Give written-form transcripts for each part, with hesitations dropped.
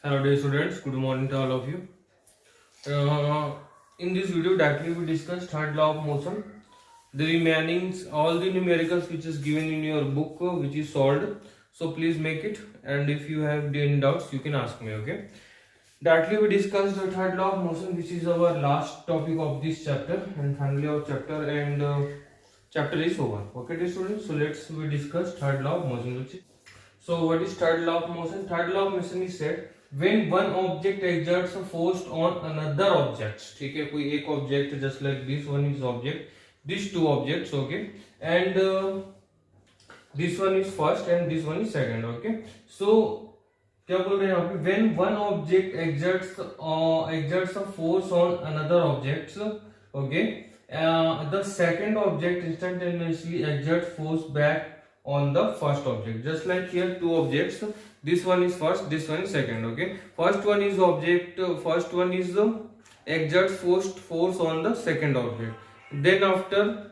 Hello dear students, good morning to all of you. In this video directly we discuss third law of motion. The remaining all the numericals which is given in your book which is solved. So please make it, and if you have any doubts you can ask me. Okay. Directly we discuss the third law of motion, which is our last topic of this chapter and finally our chapter, and chapter is over. Okay dear students, so let's we discuss third law of motion. So what is third law of motion? Third law of motion is said when one object exerts a force on another object. ठीक है, कोई एक object just like this one is object, these two objects, okay, and this one is first and this one is second, okay. So क्या बोल रहे हैं यहाँ पे, when one object exerts a force on another object, okay, the second object instantaneously exerts force back on the first object. Just like here, two objects, this one is first, this one is second, okay. First one is object, first one is exerts force on the second object, then after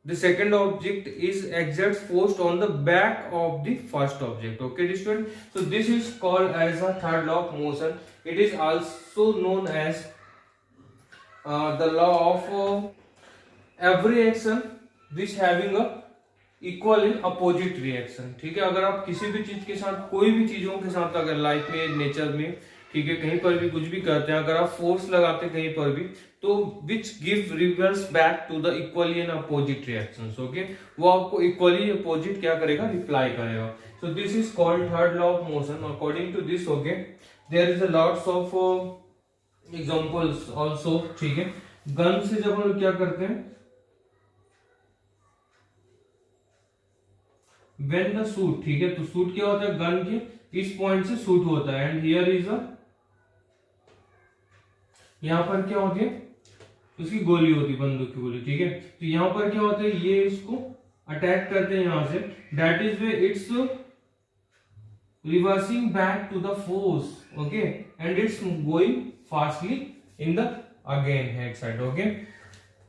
the second object is exerts force on the back of the first object, okay student. So this is called as a third law of motion. It is also known as the law of every action which having a equal in opposite reaction. ठीक है, अगर आप किसी भी चीज के साथ, कोई भी चीजों के साथ, अगर लाइफ में, नेचर में, ठीक है, कहीं पर भी कुछ भी करते हैं, अगर आप फोर्स लगाते हैं कहीं पर भी, तो which give reverse back to the equally and opposite reactions, okay, वो आपको इक्वली अपोजिट क्या करेगा, रिप्लाई करेगा. So this is called third law of motion. According to this, okay, there is a lots of examples also. ठीक है, gun से जब हम क्या करते हैं, when the shoot, ठीक है, तो शूट क्या होता है, गन के इस पॉइंट से शूट होता है, एंड हियर इज अ, यहां पर क्या होती है, उसकी गोली होती है, बंदूक की गोली. ठीक है, तो यहां पर क्या होता है, ये इसको अटैक करते हैं यहां से, that is way it's reversing back to the force, okay, and it's going fastly in the again head side, okay.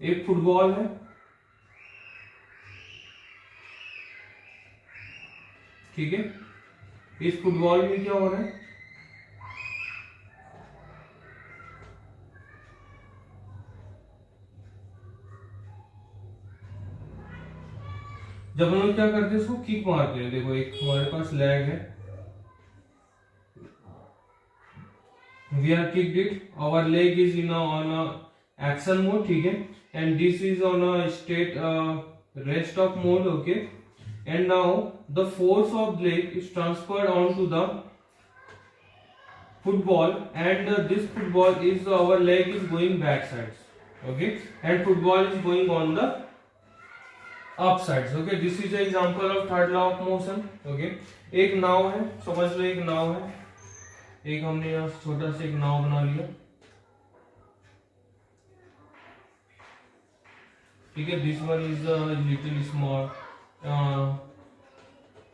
एक फुटबॉल है, ठीक है, इस फुटबॉल में क्या हो रहा है, जब हम लोग क्या करते हैं, इसको किक मारते हैं. देखो, एक हमारे पास लेग है, we are kicked it, our leg is in on action mode, ठीक है, and this is on a state rest of mode, okay. And now the force of leg is transferred onto the football, and this football is, our leg is going back sides, okay, and football is going on the up sides, okay. This is an example of third law of motion, okay. एक नाव है, समझ लो, एक नाव है, एक हमने यहाँ छोटा सा एक नाव बना लिया, ठीक है. This one is little small,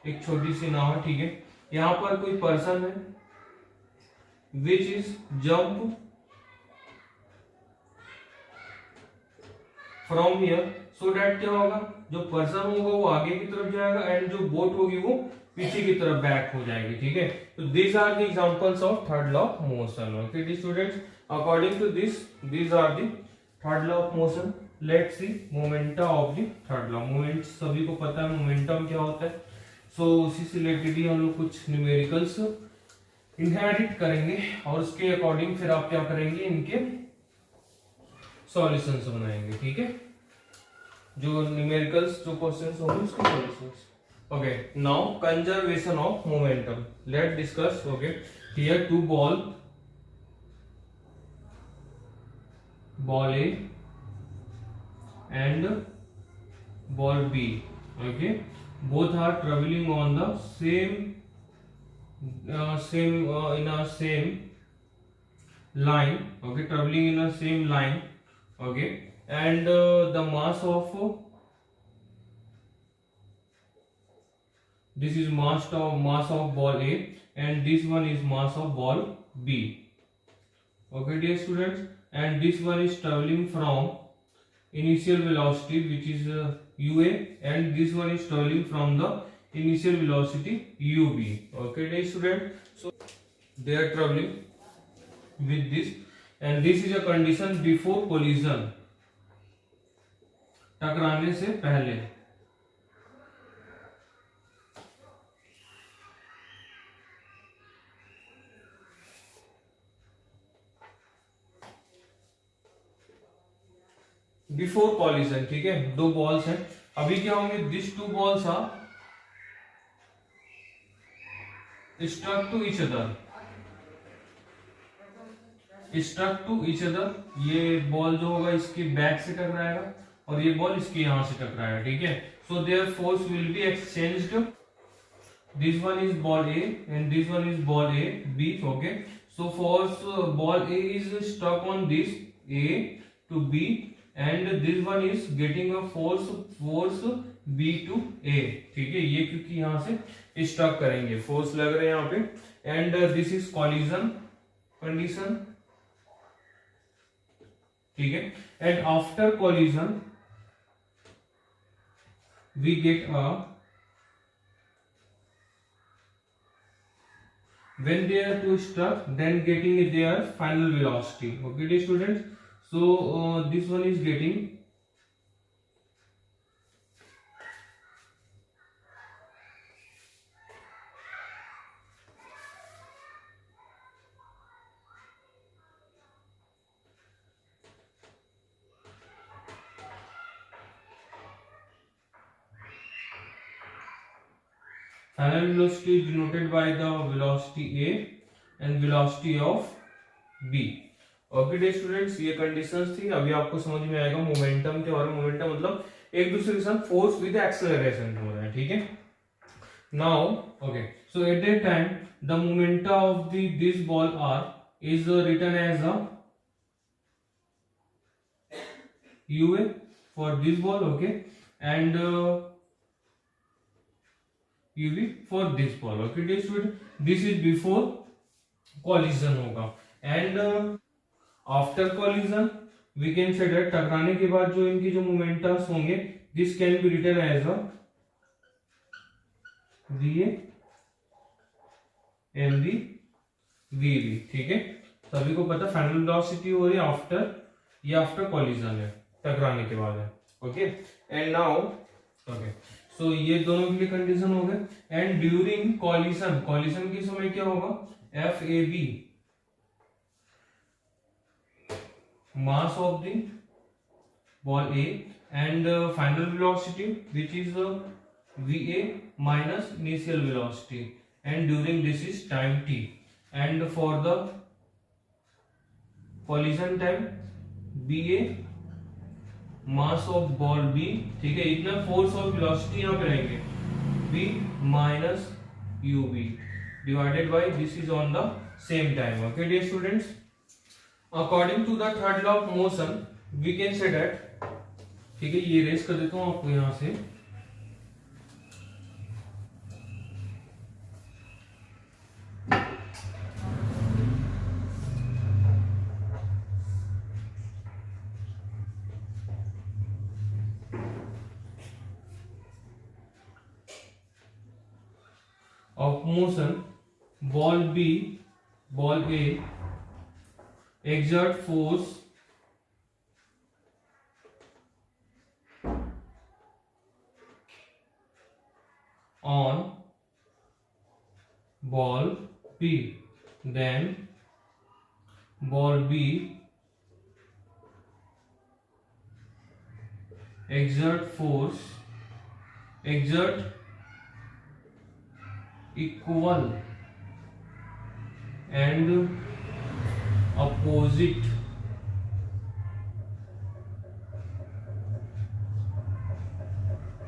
एक छोटी सी नाव है, ठीक है. यहां पर कोई पर्सन है which is jump from here, so that क्या होगा, जो पर्सन होगा वो आगे की तरफ जाएगा, एंड जो बोट होगी वो पीछे की तरफ बैक हो जाएगी. ठीक है, तो this are the examples of third law of motion, okay students. According to this, these are the third law of motion. Let's see momenta of the third law. Moment सभी को पता है मोमेंटम क्या होता है, सो उसी से रिलेटेड ही हम लोग कुछ न्यूमेरिकल्स इनहेरिट करेंगे, और उसके अकॉर्डिंग फिर आप क्या करेंगे, इनके सॉल्यूशंस बनाएंगे. ठीक है, जो न्यूमेरिकल्स, जो क्वेश्चंस होंगे उसके solutions. Okay, now conservation of momentum, let discuss. Okay, here two ball A and ball B, okay, both are traveling on the same in a same line, okay, traveling in a same line, okay, and the mass of this is mass of ball A, and this one is mass of ball B, okay dear students, and this one is traveling from initial velocity which is UA, and this one is traveling from the initial velocity UB, okay dear student. So they are traveling with this, and this is a condition before collision, टकराने से पहले. Before collision, ठीक है. दो balls हैं, अभी क्या होंगे, this two balls are struck to each other, struck to each other. ये बॉल जो होगा इसकी बैक से टकराएगा और ये बॉल इसके यहां से टकराएगा, ठीक है. So their force will be exchanged. This one is ball A and this one is ball A B. Okay, so force ball A is stuck on this A to B and this one is getting a force B to A, ठीक है. ये क्योंकि यहाँ से stock करेंगे, force लग रहे हैं यहाँ पे, and this is collision condition, ठीक है. And after collision we get a, when they are two struck, then getting their final velocity. Okay dear students, so this one is getting final velocity is denoted by the velocity A and velocity of B. Okay day students, ये conditions थी. अभी आपको समझ में आएगा momentum के बारे में. मोमेंटम मतलब एक दूसरे के साथ फोर्स विद एक्सेलरेशन हो रहा है, ठीक है. Now okay, so at that time the momentum of the this ball are is written as a U A for this ball, okay, and U V for this ball. Okay dear student, this is before collision होगा. And after collision we can say that, टकराने के बाद जो इनकी जो momentums होंगे, this can be written as a V A M V V, ठीक है. सभी को पता फाइनल वेलोसिटी हो रही है आफ्टर, ये आफ्टर कॉलिजन है, टकराने के बाद है. ओके, एंड नाउ ओके, सो ये दोनों के लिए कंडीशन हो गए. एंड ड्यूरिंग कॉलिजन, कॉलिजन के समय क्या होगा, F A B mass of the ball A and final velocity which is VA minus initial velocity, and during this is time t, and for the collision time BA mass of ball B, ठीक है. इतना force और velocity यहाँ पे रहेंगे, B minus UV divided by this is on the same time. Okay dear students, according to the third law of motion we can say that, ठीक है. ये रेस कर देता हूं आपको यहां से. Of motion, ball B, ball A exert force on ball B, then ball B exert force, exert equal and opposite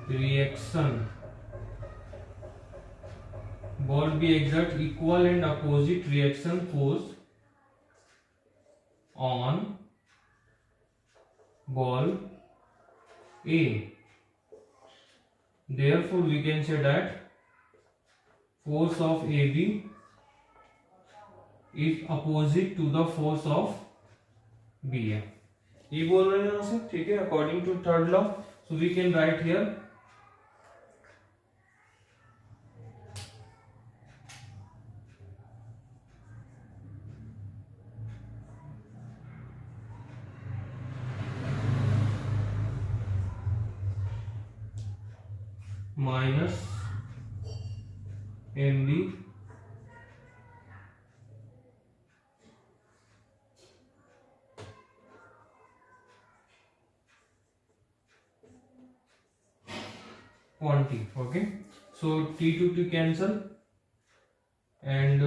reaction. Ball B exert equal and opposite reaction force on ball A. Therefore, we can say that force of AB is opposite to the force of B है. ये बोल रहे हैं यहाँ से, ठीक है. According to third law, so we can write here minus mv quantity. Okay, so t to t cancel, and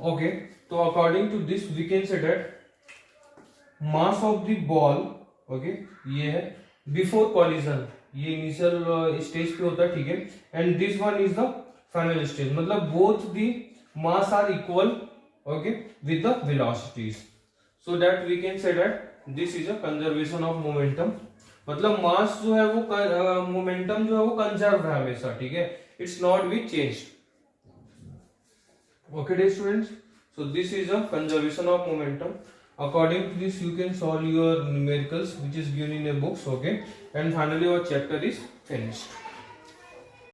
okay, so according to this we can say that mass of the ball, okay, ये है before collision, ये initial stage पे होता है, ठीक है, and this one is the final stage, मतलब both the mass are equal, okay, with the velocities, so that we can say that this is a conservation of momentum, मतलब mass जो है वो मोमेंटम जो है वो कंजर्व है हमेशा, ठीक है, it's not be changed. Okay, dear students, so this is a conservation of momentum. According to this you can solve your numericals which is given in a books, okay, and finally our chapter is finished.